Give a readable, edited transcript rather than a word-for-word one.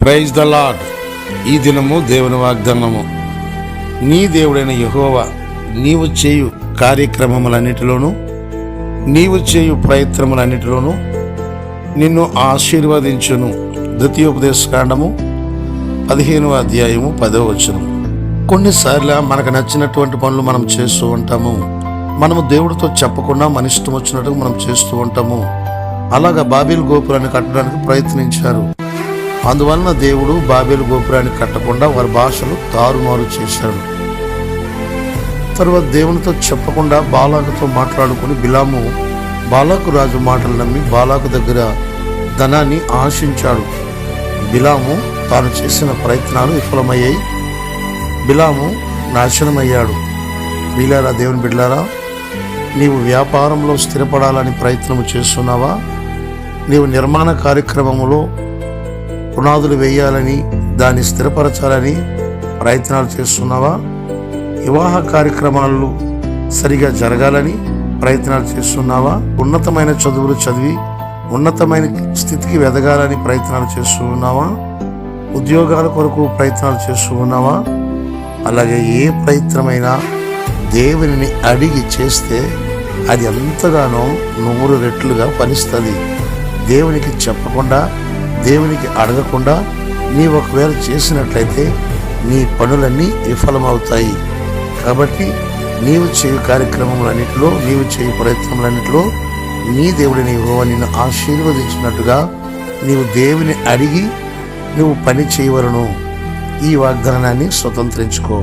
Praise the lord. ఈ దినము దేవుని వాగ్దానము. నీ దేవుడైన యెహోవా నీవు చేయు కార్యక్రమములన్నిటిలోనూ, నీవు చేయు ప్రయత్నములన్నిటిలోనూ నిన్ను ఆశీర్వదించును. ద్వితీయోపదేశకాండము 15వ అధ్యాయము 10వ వచనం. కొన్నిసార్లు మనకు నచ్చినటువంటి పనులు మనం చేస్తూ ఉంటాము. మనము దేవుడితో చెప్పకుండా మన ఇష్టం వచ్చినట్టుగా మనం చేస్తూ ఉంటాము. అలాగా బాబేలు గోపురాన్ని కట్టడానికి ప్రయత్నించారు. అందువలన దేవుడు బాబేలు గోపురాన్ని కట్టకుండా వారి భాషలు తారుమారు చేశాడు. తర్వాత దేవునితో చెప్పకుండా బాలాకుతో మాట్లాడుకుని బిలాము బాలాకు రాజు మాటలు నమ్మి బాలాకు దగ్గర ధనాన్ని ఆశించాడు. బిలాము తాను చేసిన ప్రయత్నాలు విఫలమయ్యాయి. బిలాము నాశనమయ్యాడు. వీలారా, దేవుని బిడ్డలారా, నీవు వ్యాపారంలో స్థిరపడాలని ప్రయత్నం చేస్తున్నావా? నీవు నిర్మాణ కార్యక్రమంలో పునాదులు వేయాలని, దాన్ని స్థిరపరచాలని ప్రయత్నాలు చేస్తున్నావా? వివాహ కార్యక్రమాలు సరిగా జరగాలని ప్రయత్నాలు చేస్తున్నావా? ఉన్నతమైన చదువులు చదివి ఉన్నతమైన స్థితికి ఎదగాలని ప్రయత్నాలు చేస్తూ ఉన్నావా? ఉద్యోగాల కొరకు ప్రయత్నాలు చేస్తూ ఉన్నావా? అలాగే ఏ ప్రయత్నమైనా దేవునిని అడిగి చేస్తే అది ఎంతగానో 100 రెట్లుగా ఫలిస్తుంది. దేవునికి చెప్పకుండా, దేవునికి అడగకుండా నీ ఒకవేళ చేసినట్లయితే నీ పనులన్నీ విఫలమవుతాయి. కాబట్టి నీవు చేయు కార్యక్రమములన్నిటిలో, నీవు చేయు ప్రయత్నములన్నిటిలో నీ దేవుడిని యెహోవా నిన్ను ఆశీర్వదించినట్టుగా నీవు దేవుని అడిగి నువ్వు పని చేయవలను. ఈ వాగ్దానాన్ని స్వతంత్రించుకో.